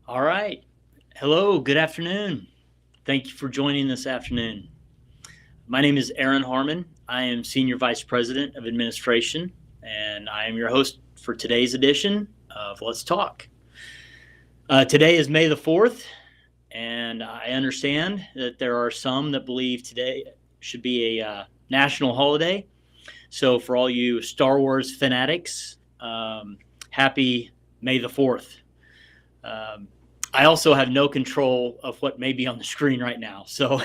All right. Hello, good afternoon. Thank you for joining this afternoon. My name is Aaron Harmon. I am Senior Vice President of Administration, and I am your host for today's edition of Let's Talk. Today is May the 4th, and I understand that there are some that believe today should be a national holiday. So, for all you Star Wars fanatics, happy May the 4th. I also have no control of what may be on the screen right now. So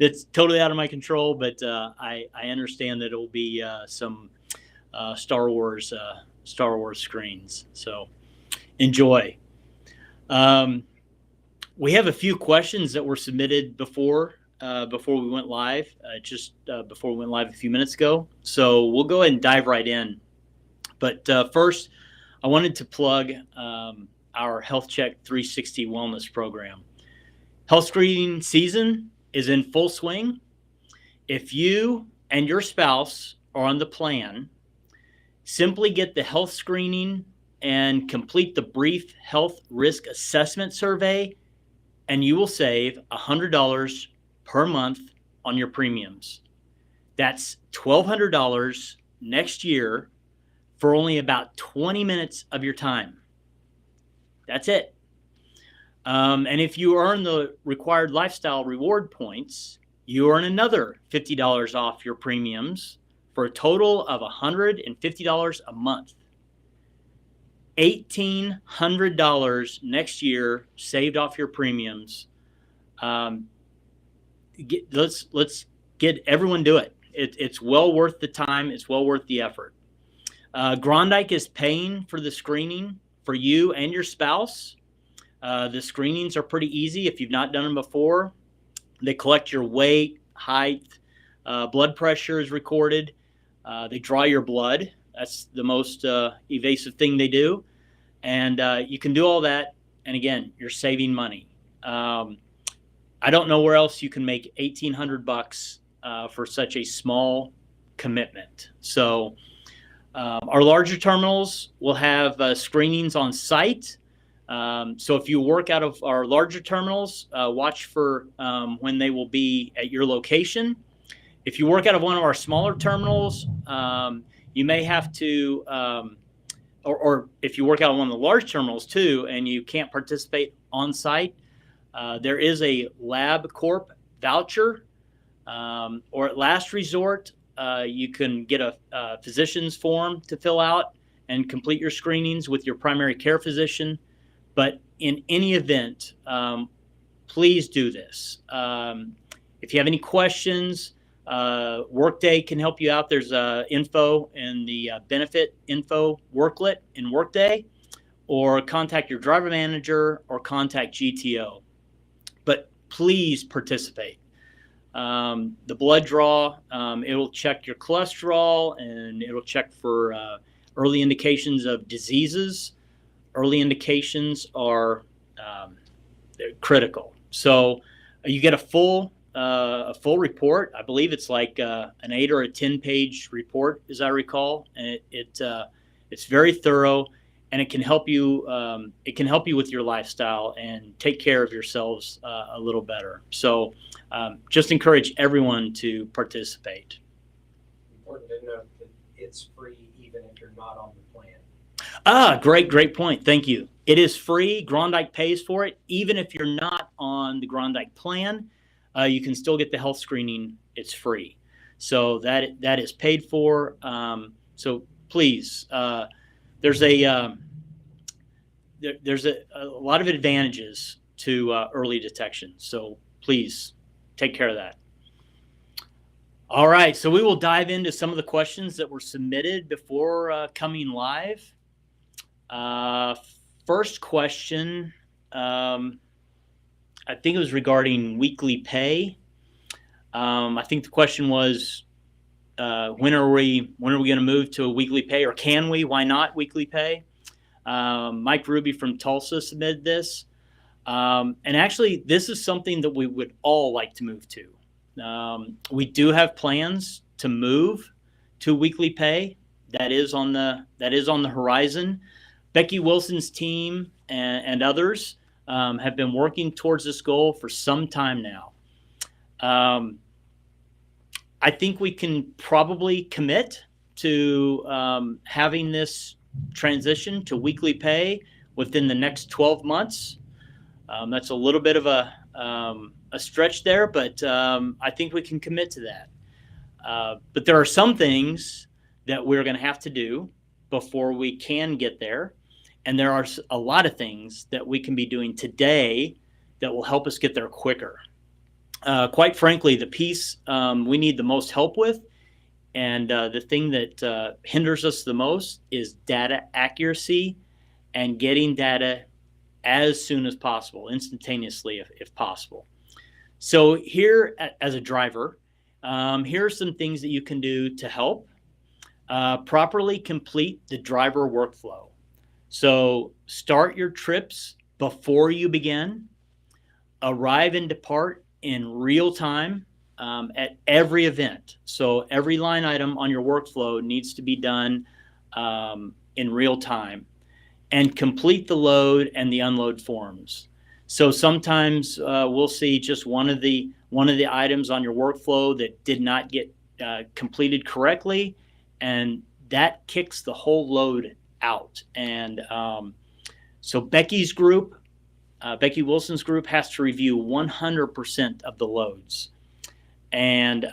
that's totally out of my control, but I understand that it will be some Star Wars screens. So enjoy. We have a few questions that were submitted before we went live, before we went live a few minutes ago. So we'll go ahead and dive right in. But first, I wanted to plug our Health Check 360 wellness program. Health screening season is in full swing. If you and your spouse are on the plan, simply get the health screening and complete the brief health risk assessment survey, and you will save $100 per month on your premiums. That's $1,200 next year for only about 20 minutes of your time. That's it. And if you earn the required lifestyle reward points, you earn another $50 off your premiums for a total of $150 a month. $1,800 next year saved off your premiums. Let's get everyone do it. It's well worth the time. It's well worth the effort. Grondike is paying for the screening for you and your spouse. The screenings are pretty easy if you've not done them before. They collect your weight, height, blood pressure is recorded. They draw your blood. That's the most evasive thing they do. And you can do all that. And again, you're saving money. I don't know where else you can make $1,800 for such a small commitment. So our larger terminals will have screenings on site. So if you work out of our larger terminals, watch for when they will be at your location. If you work out of one of our smaller terminals, you may have to, or if you work out of one of the large terminals too, and you can't participate on site, there is a LabCorp voucher, or at last resort, you can get a physician's form to fill out and complete your screenings with your primary care physician. But in any event, please do this. If you have any questions, Workday can help you out. There's info in the benefit info worklet in Workday, or contact your driver manager or contact GTO. But please participate. The blood draw, it'll check your cholesterol, and it'll check for early indications of diseases. Early indications are critical. So you get a full report. I believe it's like an 8 or a 10-page report, as I recall, and it's very thorough, and it can help you. It can help you with your lifestyle and take care of yourselves a little better. So just encourage everyone to participate. Important to note that it's free even if you're not on the plan. Great point. Thank you. It is free. Grondike pays for it. Even if you're not on the Grondike plan, you can still get the health screening. It's free. So that is paid for. So please, there's a lot of advantages to early detection. So please take care of that. All right. So we will dive into some of the questions that were submitted before coming live. First question, I think it was regarding weekly pay. I think the question was, when are we going to move to a weekly pay, or can we? Why not weekly pay? Mike Ruby from Tulsa submitted this, and actually, this is something that we would all like to move to. We do have plans to move to weekly pay. That is on the horizon. Becky Wilson's team and others have been working towards this goal for some time now. I think we can probably commit to having this transition to weekly pay within the next 12 months. That's a little bit of a stretch there, but I think we can commit to that. But there are some things that we're going to have to do before we can get there. And there are a lot of things that we can be doing today that will help us get there quicker. Quite frankly, the piece we need the most help with, and the thing that hinders us the most, is data accuracy and getting data as soon as possible, instantaneously if possible. So here, as a driver, here are some things that you can do to help. Properly complete the driver workflow. So start your trips before you begin. Arrive and depart in real time at every event. So every line item on your workflow needs to be done in real time. And complete the load and the unload forms. So sometimes we'll see just one of the items on your workflow that did not get completed correctly, and that kicks the whole load out. And so Becky's group, Becky Wilson's group, has to review 100% of the loads, and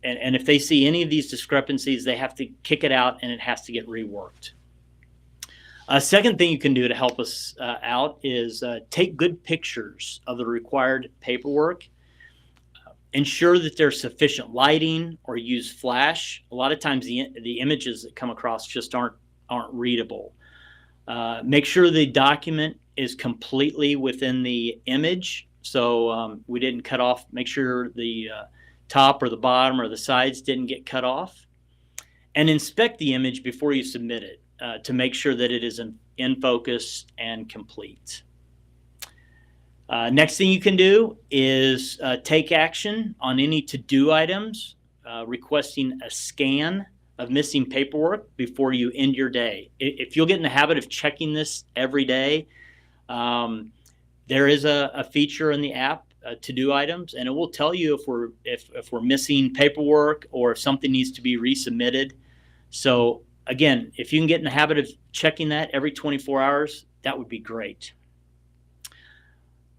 if they see any of these discrepancies, they have to kick it out, and it has to get reworked. A second thing you can do to help us out is take good pictures of the required paperwork. Ensure that there's sufficient lighting, or use flash. A lot of times the images that come across just aren't readable. Make sure the document is completely within the image. So we didn't cut off. Make sure the top or the bottom or the sides didn't get cut off. And inspect the image before you submit it, to make sure that it is in focus and complete. Next thing you can do is take action on any to-do items, requesting a scan of missing paperwork before you end your day. If you'll get in the habit of checking this every day, there is a feature in the app, to-do items, and it will tell you if we're missing paperwork or if something needs to be resubmitted. So again, if you can get in the habit of checking that every 24 hours, that would be great.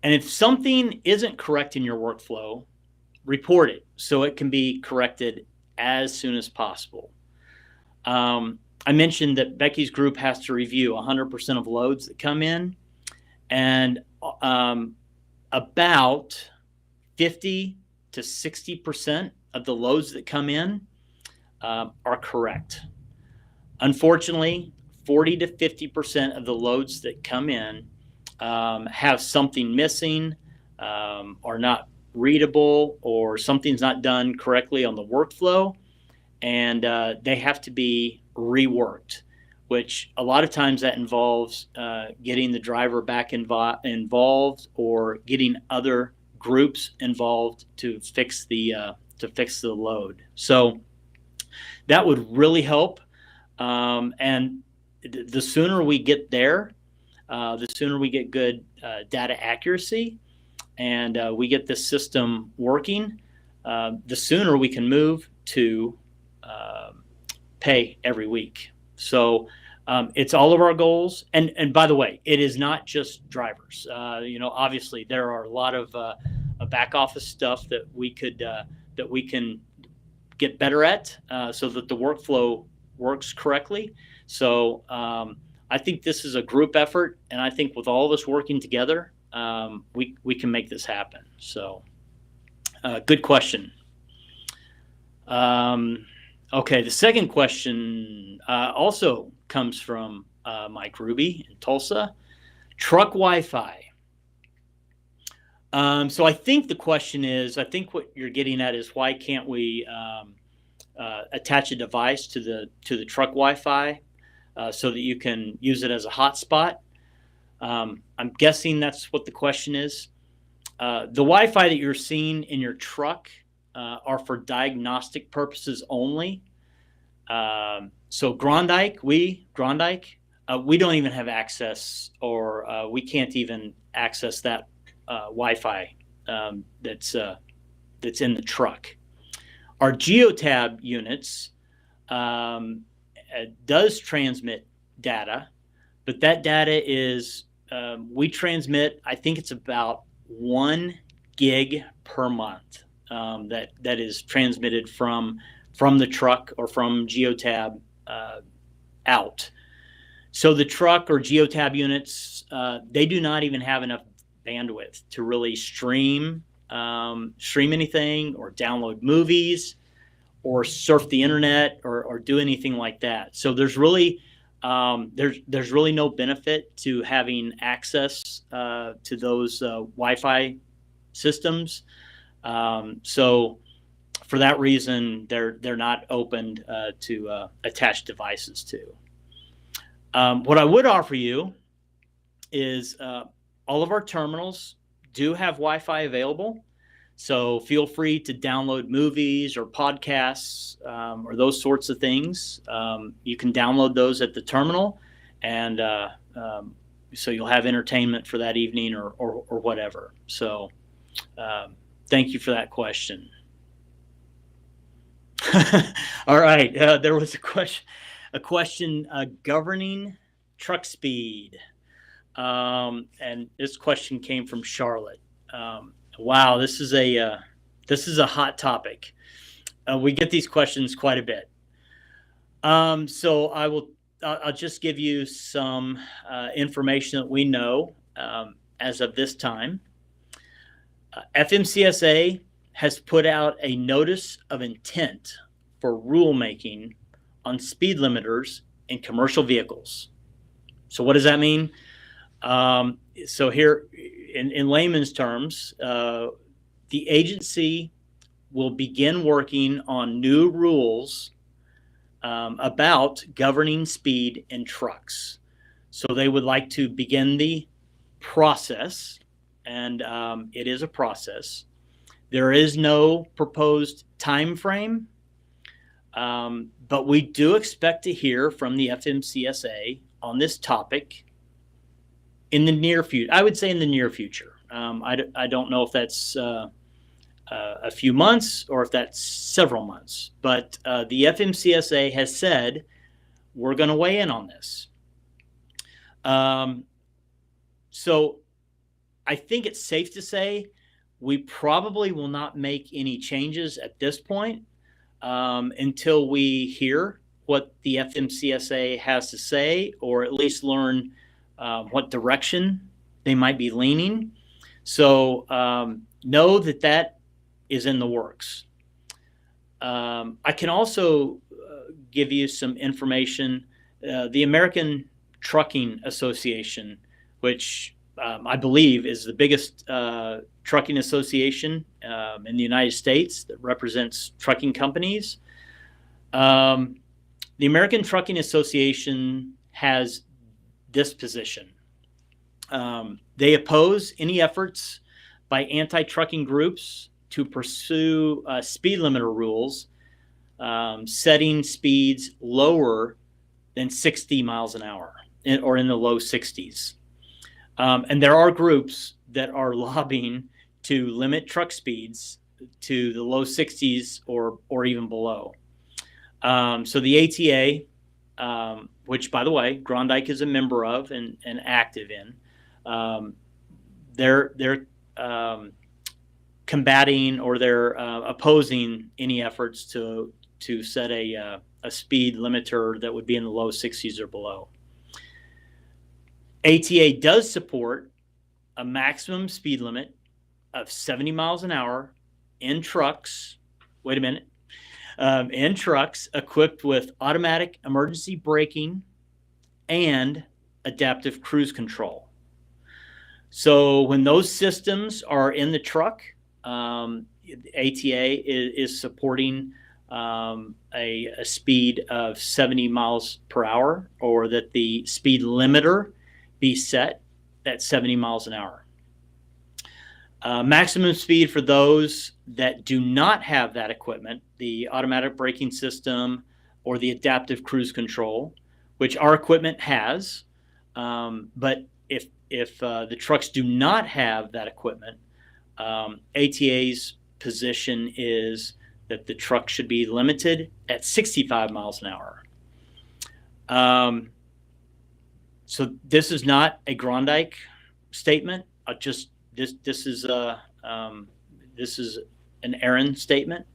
And if something isn't correct in your workflow, report it so it can be corrected as soon as possible. I mentioned that Becky's group has to review 100% of loads that come in, and about 50 to 60% of the loads that come in are correct. Unfortunately, 40 to 50% of the loads that come in have something missing, are not readable, or something's not done correctly on the workflow, and they have to be reworked, which a lot of times that involves getting the driver back involved, or getting other groups involved to fix the load. So that would really help. And the sooner we get there, the sooner we get good data accuracy, and we get this system working, the sooner we can move to pay every week. So it's all of our goals. And by the way, it is not just drivers. Obviously there are a lot of back office stuff that we can get better at, so that the workflow works correctly. So I think this is a group effort, and I think with all of us working together, we can make this happen. So good question. Okay, the second question also comes from Mike Ruby in Tulsa. Truck Wi-Fi. So I think the question is, I think what you're getting at is, why can't we attach a device to the truck Wi-Fi so that you can use it as a hotspot? I'm guessing that's what the question is. The Wi-Fi that you're seeing in your truck are for diagnostic purposes only. So Grondike, we don't even have access, or we can't even access that Wi-Fi that's in the truck. Our Geotab units does transmit data, but that data is we transmit, I think it's about 1 gig per month that is transmitted from the truck or from Geotab out. So the truck or Geotab units, they do not even have enough bandwidth to really stream anything, or download movies, or surf the internet, or do anything like that. So there's really no benefit to having access to those Wi-Fi systems. So for that reason, they're not opened to attach devices to. What I would offer you is all of our terminals do have Wi-Fi available. So feel free to download movies or podcasts or those sorts of things. You can download those at the terminal, and so you'll have entertainment for that evening or whatever. So thank you for that question. All right, there was a question governing truck speed, and this question came from Charlotte. Wow, this is a hot topic. We get these questions quite a bit. So I'll just give you some information that we know as of this time. FMCSA has put out a notice of intent for rulemaking on speed limiters in commercial vehicles. So what does that mean? So here, in layman's terms, the agency will begin working on new rules about governing speed in trucks. So they would like to begin the process, and it is a process. There is no proposed time frame, but we do expect to hear from the FMCSA on this topic in the near future. I would say in the near future. I don't know if that's a few months or if that's several months, but the FMCSA has said we're going to weigh in on this. So I think it's safe to say we probably will not make any changes at this point until we hear what the FMCSA has to say, or at least learn what direction they might be leaning. So know that is in the works. I can also give you some information. The American Trucking Association, which I believe is the biggest trucking association in the United States that represents trucking companies. The American Trucking Association has this position. They oppose any efforts by anti-trucking groups to pursue speed limiter rules, setting speeds lower than 60 miles an hour or in the low 60s. And there are groups that are lobbying to limit truck speeds to the low 60s or even below. So the ATA, which, by the way, Grondike is a member of and active in, they're combating, or they're opposing any efforts to set a speed limiter that would be in the low 60s or below. ATA does support a maximum speed limit of 70 miles an hour in trucks. Wait a minute. In trucks equipped with automatic emergency braking and adaptive cruise control. So when those systems are in the truck, ATA is supporting a speed of 70 miles per hour, or that the speed limiter be set at 70 miles an hour. Maximum speed for those that do not have that equipment, the automatic braking system or the adaptive cruise control, which our equipment has. But if the trucks do not have that equipment, ATA's position is that the truck should be limited at 65 miles an hour. So this is not a Grondike statement. This is an Aaron statement.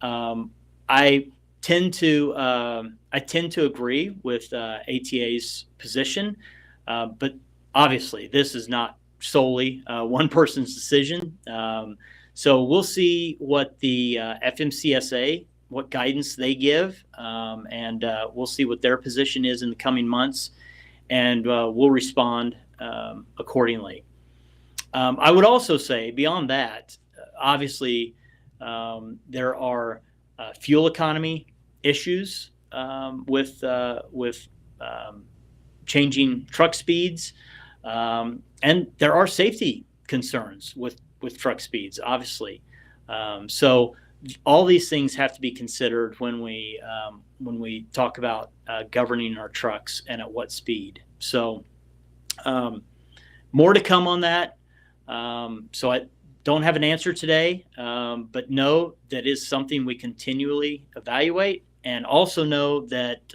I tend to agree with ATA's position, but obviously this is not solely one person's decision. So we'll see what the FMCSA, what guidance they give, and we'll see what their position is in the coming months, and we'll respond accordingly. I would also say beyond that, obviously there are fuel economy issues with changing truck speeds, and there are safety concerns with truck speeds, obviously. So all these things have to be considered when we talk about governing our trucks and at what speed. So more to come on that. So I don't have an answer today, but know that is something we continually evaluate, and also know that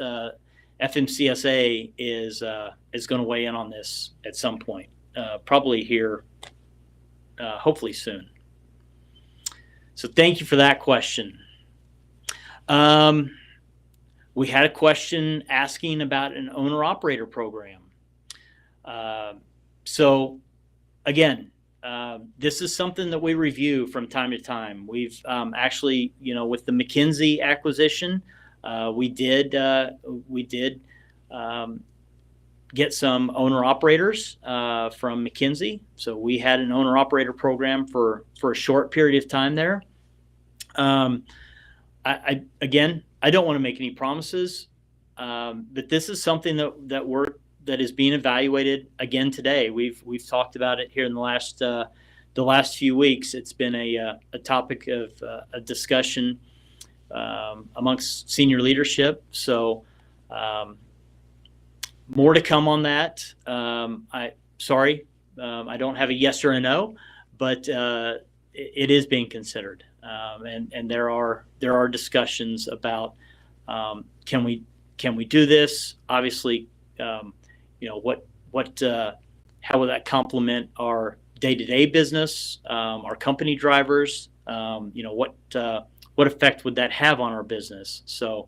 FMCSA is going to weigh in on this at some point, probably here, hopefully soon. So thank you for that question. We had a question asking about an owner-operator program. So again, this is something that we review from time to time. We've actually, with the McKinsey acquisition, we did get some owner-operators from McKinsey. So we had an owner-operator program for a short period of time there. I don't want to make any promises, but this is something that is being evaluated again today. We've talked about it here in the last few weeks. It's been a topic of a discussion amongst senior leadership. So more to come on that. I don't have a yes or a no, but it is being considered, and there are discussions about can we do this? Obviously, how will that complement our day-to-day business, our company drivers? What effect would that have on our business? So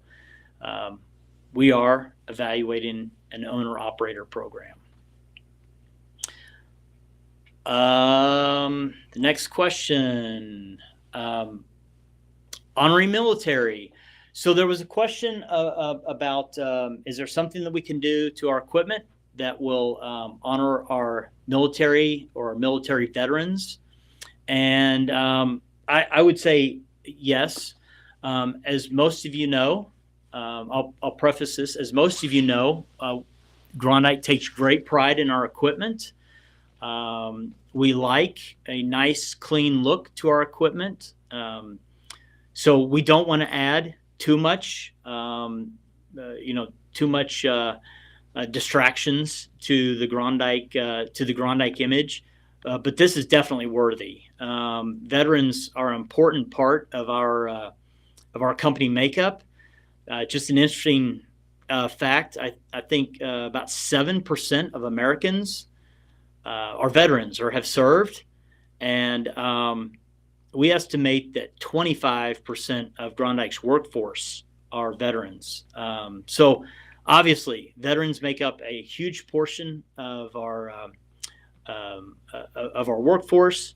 we are evaluating an owner-operator program. The next question, honoring military. So there was a question about is there something that we can do to our equipment that will honor our military or our military veterans? And I would say yes. As most of you know, I'll preface this. As most of you know, Grondike takes great pride in our equipment. We like a nice, clean look to our equipment. So we don't want to add too much, distractions to the Grondike image. But this is definitely worthy. Veterans are an important part of our company makeup. Just an interesting fact, I think about 7% of Americans are veterans or have served, and we estimate that 25% of Grondike's workforce are veterans. So obviously, veterans make up a huge portion of our workforce.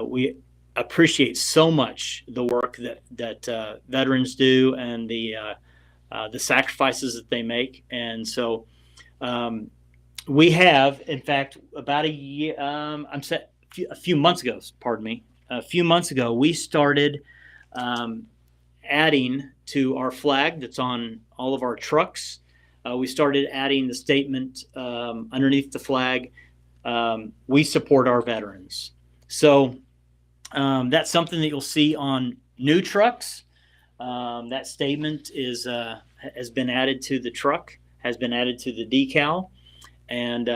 We appreciate so much the work that veterans do and the sacrifices that they make. And so we have, in fact, about a few months ago, we started adding to our flag that's on all of our trucks. We started adding the statement underneath the flag, we support our veterans. So that's something that you'll see on new trucks. That statement has been added to the truck, has been added to the decal, and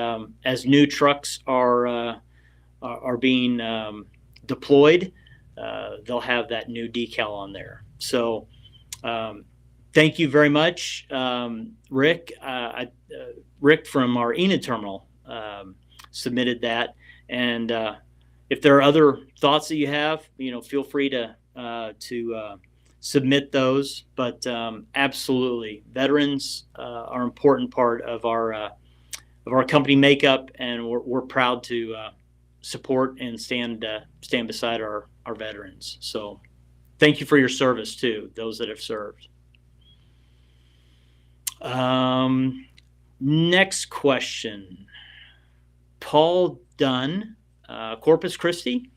as new trucks are being deployed, they'll have that new decal on there. So thank you very much, Rick. Rick from our Enid terminal submitted that, and if there are other thoughts that you have, feel free to submit those. But absolutely, veterans are an important part of our company makeup, and we're proud to support and stand beside our veterans. So thank you for your service too, those that have served. Next question, Paul Dunn, Corpus Christi.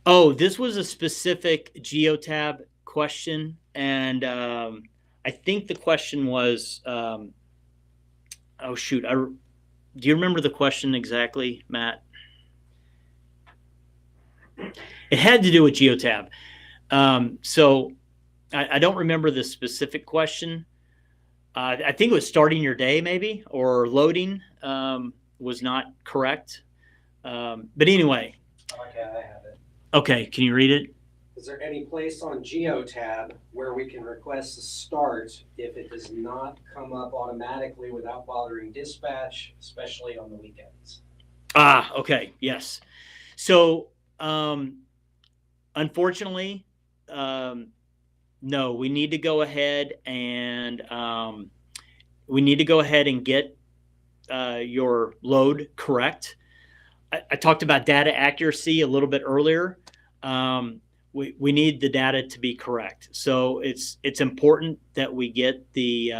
This was a specific Geotab question, and I think the question was, do you remember the question exactly, Matt? It had to do with Geotab. So I don't remember the specific question. I think it was starting your day, maybe, or loading was not correct. But anyway. Okay, I have it. Okay, can you read it? Is there any place on Geotab where we can request a start if it does not come up automatically without bothering dispatch, especially on the weekends? Okay, yes. So, unfortunately, no, we need to go ahead and get your load correct. I talked about data accuracy a little bit earlier. We need the data to be correct. So it's important that we get the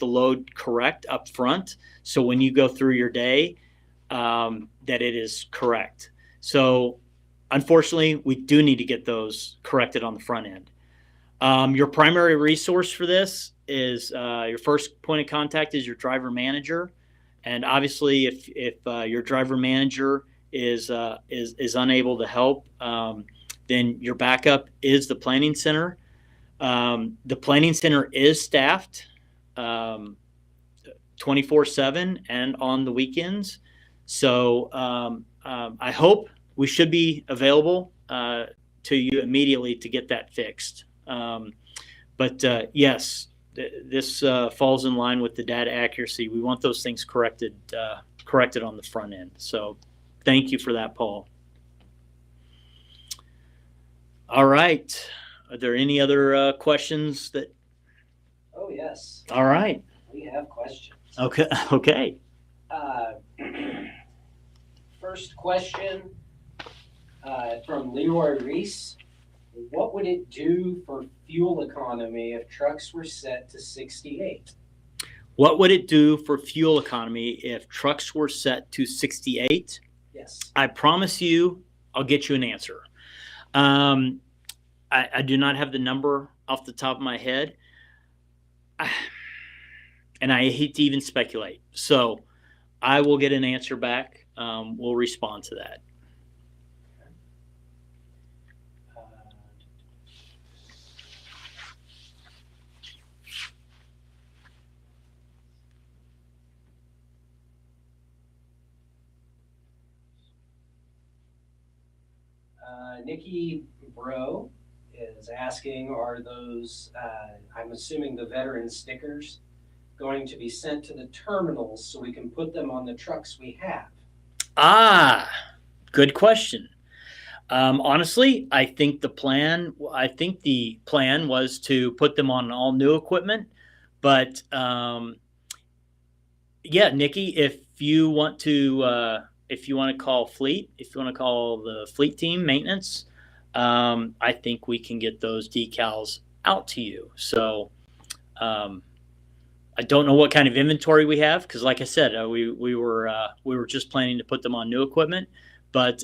load correct up front. So when you go through your day, that it is correct. So unfortunately, we do need to get those corrected on the front end. Your primary resource for this is your first point of contact is your driver manager. And obviously, if your driver manager is unable to help, then your backup is the planning center. The planning center is staffed 24/7 and on the weekends. So I hope we should be available to you immediately to get that fixed. But yes. This falls in line with the data accuracy. We want those things corrected on the front end. So thank you for that, Paul. All right. Are there any other questions that? Oh, yes. All right. We have questions. Okay. First question from Leroy Reese. What would it do for fuel economy if trucks were set to 68? What would it do for fuel economy if trucks were set to 68? Yes. I promise you, I'll get you an answer. I do not have the number off the top of my head. And I hate to even speculate. So I will get an answer back. We'll respond to that. Nikki Bro is asking, are those, I'm assuming the veteran stickers, going to be sent to the terminals so we can put them on the trucks we have? Good question. Honestly, I think the plan was to put them on all new equipment, but yeah, Nikki, if you want to call fleet, if you want to call the fleet team maintenance, I think we can get those decals out to you. So I don't know what kind of inventory we have, because like I said, we were just planning to put them on new equipment. But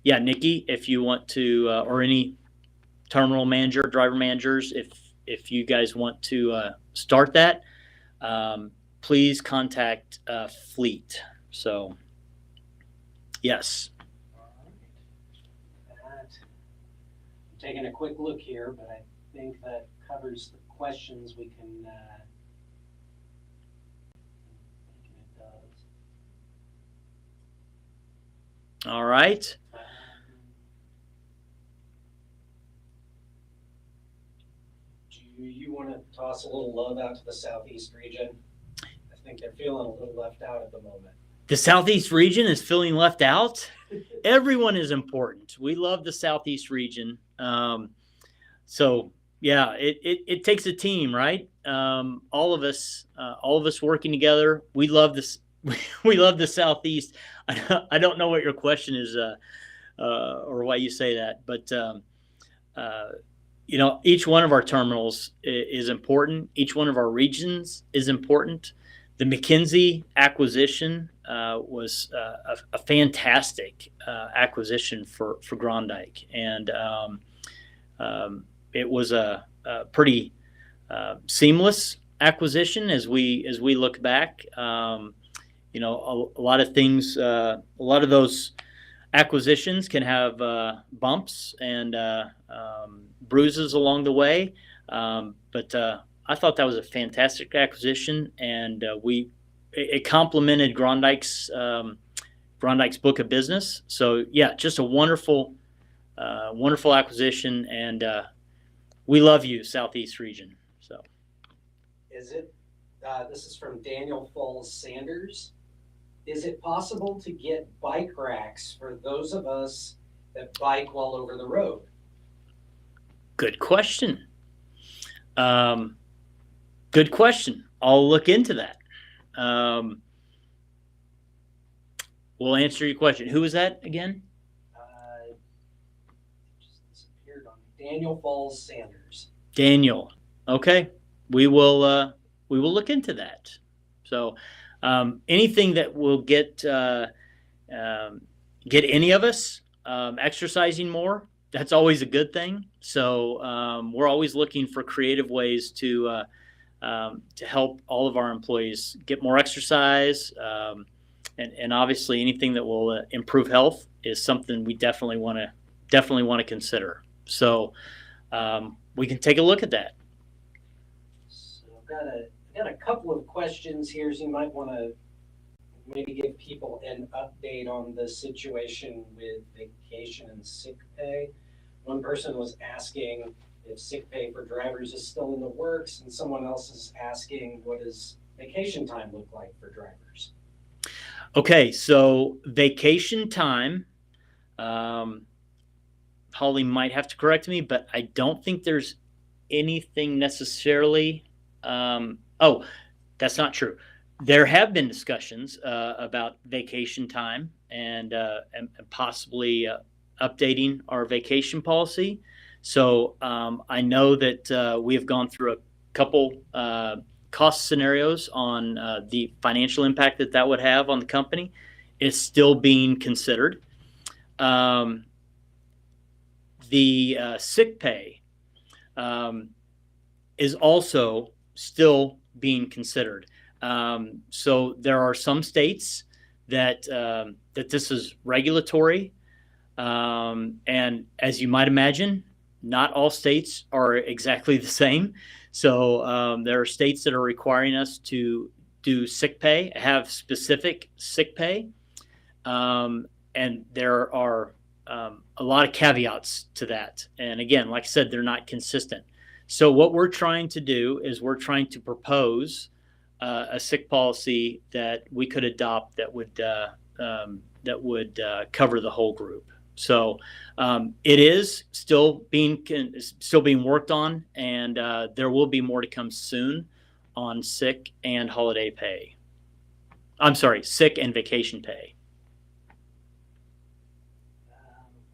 yeah, Nikki, if you want to, or any terminal manager, driver managers, if you guys want to start that, please contact fleet. So yes. All right. I'm taking a quick look here, but I think that covers the questions. We can, it does. All right. Do you want to toss a little love out to the Southeast region? I think they're feeling a little left out at the moment. The Southeast region is feeling left out. Everyone is important. We love the Southeast region. So yeah, it takes a team, right? All of us working together. We love this. We love the Southeast. I don't know what your question is, or why you say that, but each one of our terminals is important. Each one of our regions is important. The McKinsey acquisition was a fantastic acquisition for Grondike, and it was a pretty seamless acquisition as we look back. A lot of things, a lot of those acquisitions can have bumps and bruises along the way, but I thought that was a fantastic acquisition, and it complemented Grondike's book of business. So yeah, just a wonderful acquisition, and we love you, Southeast region. So, is it? This is from Daniel Falls Sanders. Is it possible to get bike racks for those of us that bike while over the road? Good question. Good question. I'll look into that. We'll answer your question. Who was that again? Just disappeared on me. Daniel Falls Sanders. Daniel. Okay. We will look into that. So anything that will get any of us exercising more, that's always a good thing. So we're always looking for creative ways to help all of our employees get more exercise, and obviously anything that will improve health is something we definitely want to consider. So we can take a look at that. So I've got a couple of questions here, so you might want to maybe give people an update on the situation with vacation and sick pay. One person was asking if sick pay for drivers is still in the works, and someone else is asking what does vacation time look like for drivers? Okay, so vacation time, Holly might have to correct me, but I don't think there's anything necessarily. That's not true. There have been discussions about vacation time and possibly updating our vacation policy. So I know that we have gone through a couple cost scenarios on the financial impact that would have on the company. It's still being considered. The sick pay is also still being considered. So there are some states that this is regulatory, and as you might imagine, not all states are exactly the same. So there are states that are requiring us to do sick pay, have specific sick pay, and there are a lot of caveats to that. And again, like I said, they're not consistent. So what we're trying to do is we're trying to propose a sick policy that we could adopt that would cover the whole group. So it is still being worked on, and there will be more to come soon on sick and holiday pay. I'm sorry, sick and vacation pay.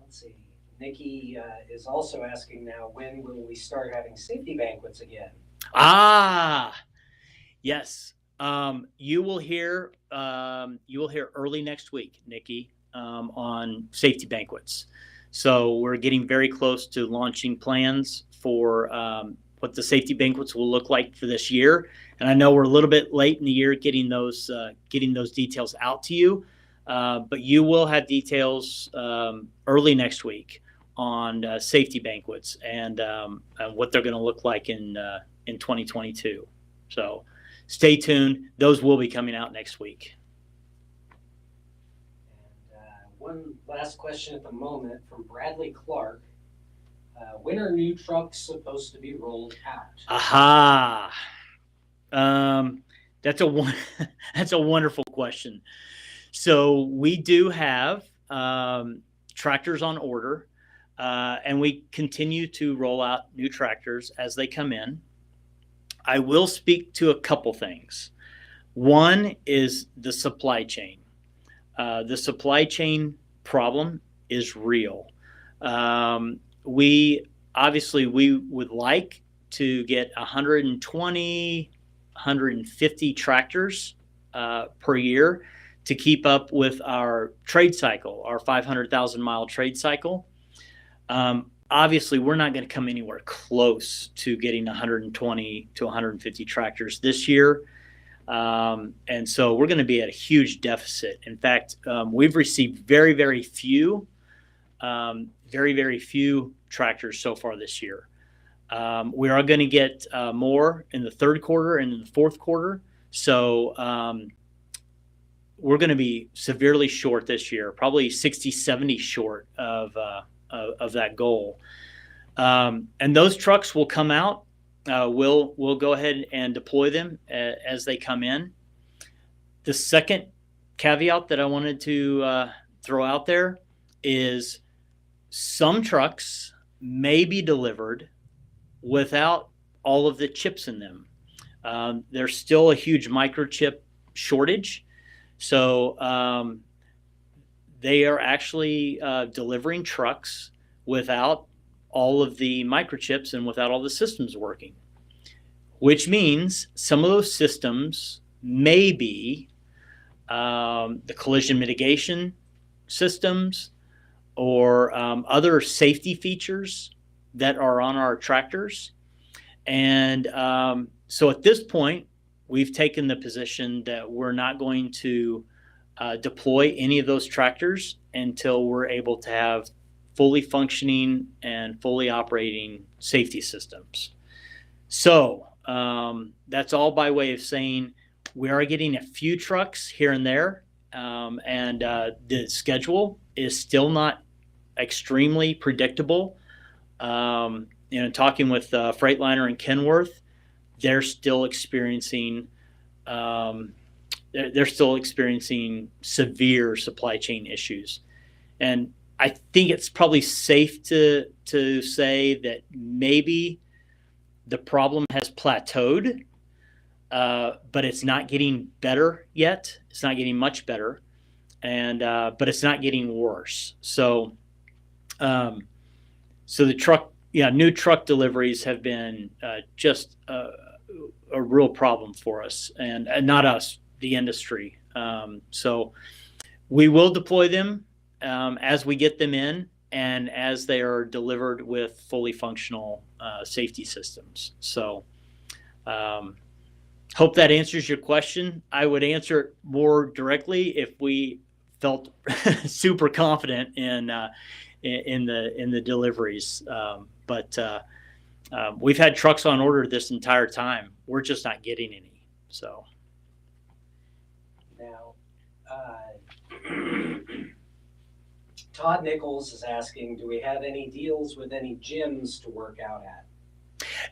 Let's see. Nikki is also asking now, when will we start having safety banquets again? Yes. You will hear early next week, Nikki, on safety banquets. So we're getting very close to launching plans for what the safety banquets will look like for this year. And I know we're a little bit late in the year getting those details out to you, but you will have details early next week on safety banquets and what they're going to look like in 2022. So stay tuned. Those will be coming out next week. And one last question at the moment from Bradley Clark. When are new trucks supposed to be rolled out? Aha. That's a wonderful question. So we do have tractors on order, and we continue to roll out new tractors as they come in. I will speak to a couple things. One is the supply chain. The supply chain problem is real. We would like to get 120, 150 tractors per year to keep up with our trade cycle, our 500,000 mile trade cycle. Obviously, we're not going to come anywhere close to getting 120 to 150 tractors this year. And so we're going to be at a huge deficit. In fact, we've received very, very few tractors so far this year. We are going to get more in the third quarter and in the fourth quarter. So we're going to be severely short this year, probably 60, 70 short of that goal. And those trucks will come out. We'll go ahead and deploy them as they come in. The second caveat that I wanted to throw out there is some trucks may be delivered without all of the chips in them. There's still a huge microchip shortage. So they are actually delivering trucks without all of the microchips and without all the systems working, which means some of those systems may be the collision mitigation systems or other safety features that are on our tractors. And so at this point, we've taken the position that we're not going to deploy any of those tractors until we're able to have fully functioning and fully operating safety systems. So that's all by way of saying we are getting a few trucks here and there, and the schedule is still not extremely predictable. Talking with Freightliner and Kenworth, they're still experiencing severe supply chain issues, and I think it's probably safe to say that maybe the problem has plateaued, but it's not getting better yet. It's not getting much better, and but it's not getting worse. So, new truck deliveries have been just a real problem for us, and not us, the industry. So we will deploy them as we get them in and as they are delivered with fully functional safety systems. So hope that answers your question. I would answer it more directly if we felt super confident in the deliveries. But we've had trucks on order this entire time. We're just not getting any. So now, Todd Nichols is asking, do we have any deals with any gyms to work out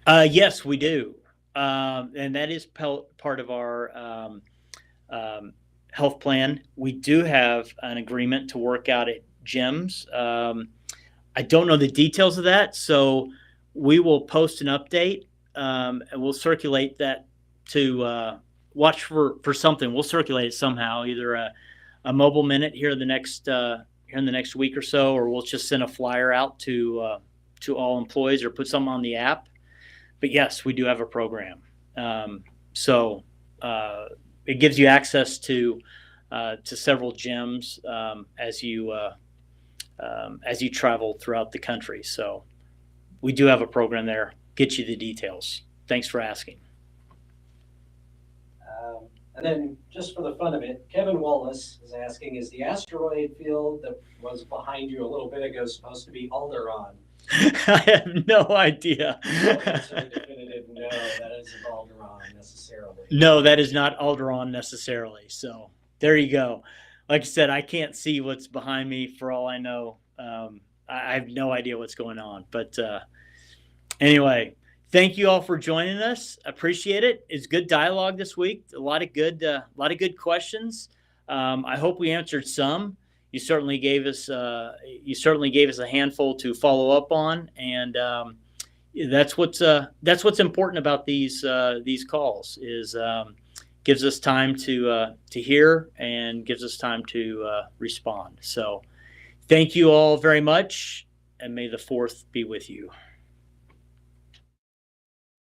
at? Yes, we do. And that is part of our health plan. We do have an agreement to work out at gyms. I don't know the details of that, so we will post an update and we'll circulate that to watch for something. We'll circulate it somehow, either a mobile minute here in the next week or so, or we'll just send a flyer out to all employees or put something on the app. But yes, we do have a program. So it gives you access to several gyms as you travel throughout the country. So we do have a program there. Get you the details. Thanks for asking. And then, just for the fun of it, Kevin Wallace is asking, is the asteroid field that was behind you a little bit ago supposed to be Alderaan? I have no idea. I'll answer a definitive no, that isn't Alderaan necessarily. No, that is not Alderaan necessarily. So there you go. Like I said, I can't see what's behind me for all I know. I have no idea what's going on. But anyway, thank you all for joining us. Appreciate it. It's good dialogue this week. A lot of good questions. I hope we answered some. You certainly gave us a handful to follow up on, and that's what's important about these calls is gives us time to hear and gives us time to respond. So thank you all very much, and may the 4th be with you.